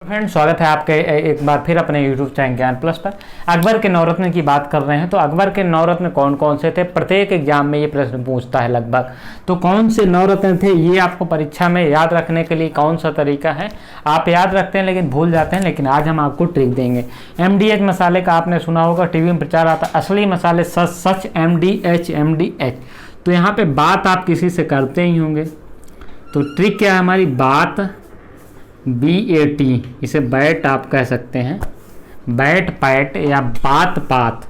Friends, स्वागत है आपके एक बार फिर अपने YouTube चैनल ज्ञान प्लस पर। अकबर के नवरत्न की बात कर रहे हैं। तो अकबर के नवरत्न कौन कौन से थे? प्रत्येक एग्जाम में ये प्रश्न पूछता है लगभग। तो कौन से नवरत्न थे ये आपको परीक्षा में याद रखने के लिए कौन सा तरीका है? आप याद रखते हैं लेकिन भूल जाते हैं, लेकिन आज हम आपको ट्रिक देंगे। MDH मसाले का आपने सुना होगा, टीवी में प्रचार आता, असली मसाले सच सच MDH। तो यहाँ पे बात आप किसी से करते ही होंगे। तो ट्रिक क्या है हमारी? बात BAT, इसे बैट आप कह सकते हैं, बैट पैट या बात पात,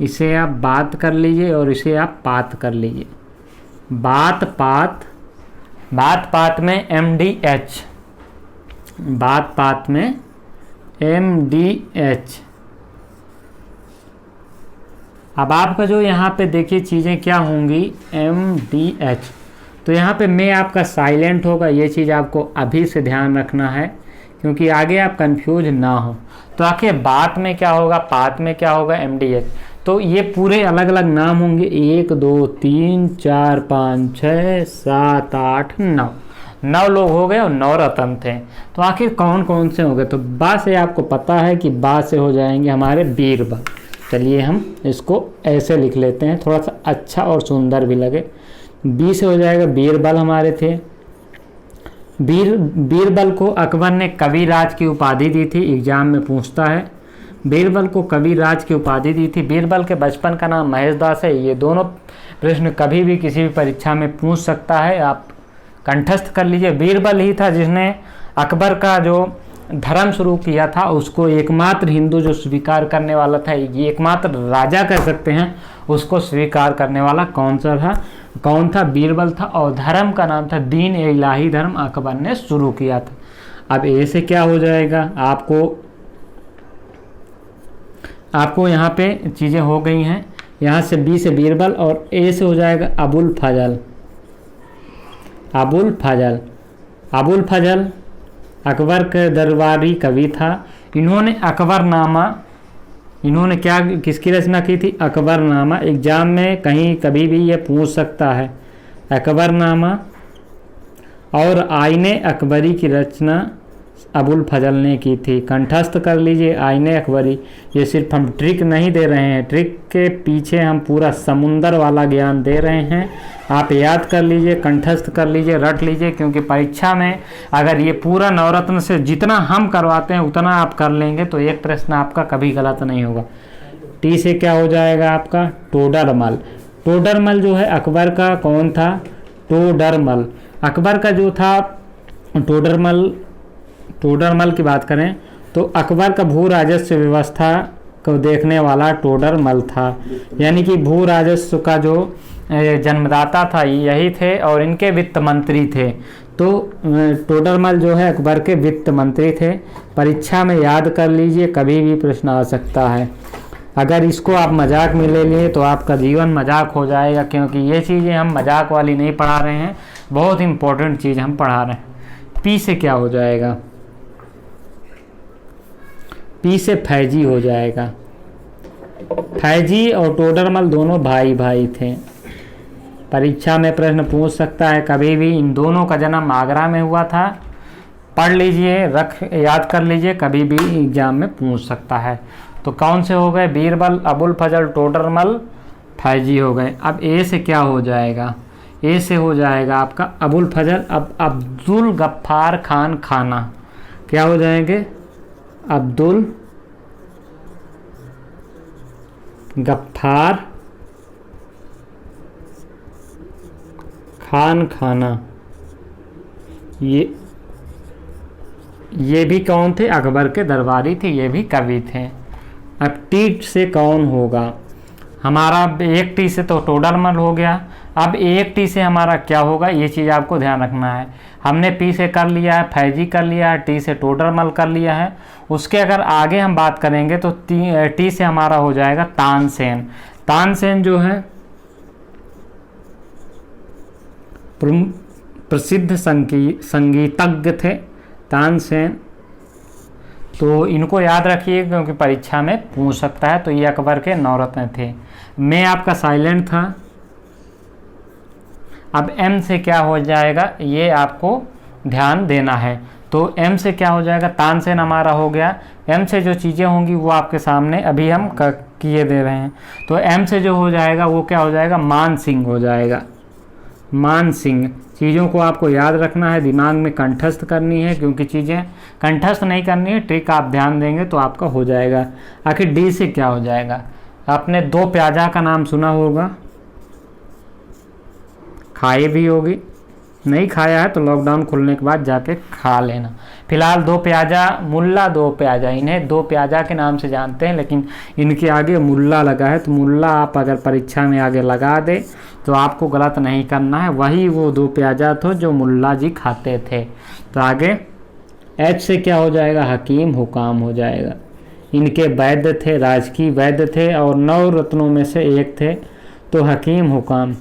इसे आप बात कर लीजिए और इसे आप पात कर लीजिए। बात पात में MDH, बात पात में MDH। अब आपका जो यहाँ पे देखिए चीज़ें क्या होंगी, MDH। तो यहाँ पे मैं आपका साइलेंट होगा, ये चीज़ आपको अभी से ध्यान रखना है क्योंकि आगे आप कंफ्यूज ना हो। तो आखिर बात में क्या होगा, पात में क्या होगा, MDH। तो ये पूरे अलग अलग नाम होंगे, 1 2 3 4 5 6 7 8 9 लोग हो गए और 9 रत्न थे। तो आखिर कौन कौन से हो गए? तो बा से आपको पता है कि बा से हो जाएंगे हमारे बीरबल। चलिए हम इसको ऐसे लिख लेते हैं, थोड़ा सा अच्छा और सुंदर भी लगे। बी से हो जाएगा बीरबल हमारे थे। बीरबल को अकबर ने कविराज की उपाधि दी थी, एग्जाम में पूछता है। बीरबल को कविराज की उपाधि दी थी। बीरबल के बचपन का नाम महेश दास है। ये दोनों प्रश्न कभी भी किसी भी परीक्षा में पूछ सकता है, आप कंठस्थ कर लीजिए। बीरबल ही था जिसने अकबर का जो धर्म शुरू किया था, उसको एकमात्र हिंदू जो स्वीकार करने वाला था, ये एकमात्र राजा कह सकते हैं, उसको स्वीकार करने वाला कौन था? बीरबल था। और धर्म का नाम था दीन ए इलाही धर्म, अकबर ने शुरू किया था। अब ए से क्या हो जाएगा? आपको यहाँ पे चीज़ें हो गई हैं। यहाँ से बी से बीरबल और ए से हो जाएगा अबुल फजल अकबर के दरबारी कवि था। इन्होंने क्या किसकी रचना की थी? अकबरनामा। एग्जाम में कहीं कभी भी ये पूछ सकता है। अकबरनामा और आईने अकबरी की रचना अबुल फजल ने की थी। कंठस्थ कर लीजिए आईने अकबरी। ये सिर्फ हम ट्रिक नहीं दे रहे हैं, ट्रिक के पीछे हम पूरा समुंदर वाला ज्ञान दे रहे हैं। आप याद कर लीजिए, कंठस्थ कर लीजिए, रट लीजिए, क्योंकि परीक्षा में अगर ये पूरा नवरत्न से जितना हम करवाते हैं उतना आप कर लेंगे तो एक प्रश्न आपका कभी गलत नहीं होगा। टी से क्या हो जाएगा आपका? टोडरमल जो है अकबर का कौन था? टोडरमल। अकबर का जो था टोडरमल की बात करें तो अकबर का भू राजस्व व्यवस्था को देखने वाला टोडरमल था, यानी कि भू राजस्व का जो जन्मदाता था यही थे और इनके वित्त मंत्री थे। तो टोडरमल जो है अकबर के वित्त मंत्री थे। परीक्षा में याद कर लीजिए, कभी भी प्रश्न आ सकता है। अगर इसको आप मजाक में ले लिए तो आपका जीवन मजाक हो जाएगा, क्योंकि ये चीज़ें हम मजाक वाली नहीं पढ़ा रहे हैं, बहुत इंपॉर्टेंट चीज़ हम पढ़ा रहे हैं। पी से क्या हो जाएगा? पी से फैजी हो जाएगा। फैजी और टोडरमल दोनों भाई थे। परीक्षा में प्रश्न पूछ सकता है कभी भी। इन दोनों का जन्म आगरा में हुआ था। पढ़ लीजिए, याद कर लीजिए, कभी भी एग्जाम में पूछ सकता है। तो कौन से हो गए? बीरबल, अबुल फजल, टोडरमल, फैजी हो गए। अब ए से क्या हो जाएगा? ए से हो जाएगा आपका अबुल फजल। अब अब्दुल गफ्फार खान खाना क्या हो जाएंगे? अब्दुल गफ्फार खान खाना। ये भी कौन थे? अकबर के दरबारी थे, ये भी कवि थे। अब टी से कौन होगा? हमारा एक टी से तो टोडरमल हो गया। अब एक टी से हमारा क्या होगा, ये चीज़ आपको ध्यान रखना है। हमने पी से कर लिया है, फैजी कर लिया है, टी से टोडरमल कर लिया है। उसके अगर आगे हम बात करेंगे तो टी से हमारा हो जाएगा तानसेन। तानसेन जो है प्रसिद्ध संगीतज्ञ थे, तानसेन। तो इनको याद रखिए क्योंकि परीक्षा में पूछ सकता है। तो ये अकबर के नवरत्न थे। मैं आपका साइलेंट था। अब एम से क्या हो जाएगा ये आपको ध्यान देना है। तो एम से क्या हो जाएगा, तानसेन हमारा हो गया। एम से जो चीज़ें होंगी वो आपके सामने अभी हम किए दे रहे हैं। तो एम से जो हो जाएगा वो क्या हो जाएगा, मान सिंह हो जाएगा। मान सिंह, चीज़ों को आपको याद रखना है, दिमाग में कंठस्थ करनी है, क्योंकि चीज़ें कंठस्थ नहीं करनी है, ट्रिक आप ध्यान देंगे तो आपका हो जाएगा। आखिर डी से क्या हो जाएगा, आपने दो प्याजा का नाम सुना होगा, खाए भी होगी, नहीं खाया है तो लॉकडाउन खुलने के बाद जाके खा लेना। फिलहाल दो प्याजा, मुल्ला दो प्याजा, इन्हें दो प्याजा के नाम से जानते हैं, लेकिन इनके आगे मुल्ला लगा है, तो मुल्ला आप अगर परीक्षा में आगे लगा दे तो आपको गलत नहीं करना है, वही वो दो प्याजा थे जो मुल्ला जी खाते थे। तो आगे एच से क्या हो जाएगा, हकीम हुकाम हो जाएगा। इनके वैद्य थे, राजकीय वैद्य थे और 9 रत्नों में से एक थे, तो हकीम हुकाम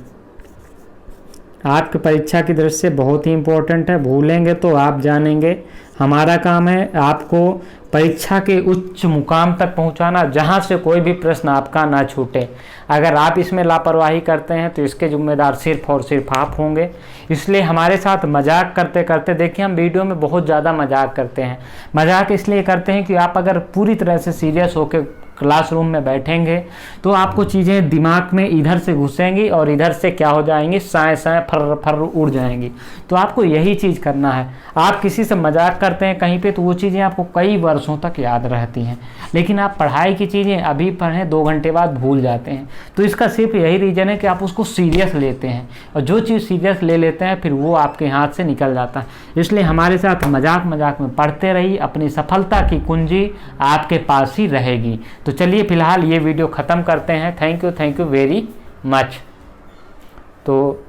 आपकी परीक्षा की दृष्टि से बहुत ही इम्पोर्टेंट है, भूलेंगे तो आप जानेंगे। हमारा काम है आपको परीक्षा के उच्च मुकाम तक पहुंचाना, जहां से कोई भी प्रश्न आपका ना छूटे। अगर आप इसमें लापरवाही करते हैं तो इसके जिम्मेदार सिर्फ और सिर्फ आप होंगे। इसलिए हमारे साथ मजाक करते करते, देखिए हम वीडियो में बहुत ज़्यादा मजाक करते हैं। मजाक इसलिए करते हैं कि आप अगर पूरी तरह से सीरियस होकर क्लासरूम में बैठेंगे तो आपको चीज़ें दिमाग में इधर से घुसेंगी और इधर से क्या हो जाएंगी, साए साए फर फर उड़ जाएंगी। तो आपको यही चीज़ करना है। आप किसी से मजाक करते हैं कहीं पे तो वो चीज़ें आपको कई वर्षों तक याद रहती हैं, लेकिन आप पढ़ाई की चीज़ें अभी पढ़ें 2 घंटे बाद भूल जाते हैं। तो इसका सिर्फ यही रीज़न है कि आप उसको सीरियस लेते हैं, और जो चीज़ सीरियस ले लेते हैं फिर वो आपके हाथ से निकल जाता है। इसलिए हमारे साथ मजाक मजाक में पढ़ते रहिए, अपनी सफलता की कुंजी आपके पास ही रहेगी। तो चलिए फिलहाल ये वीडियो ख़त्म करते हैं। Thank you very much. तो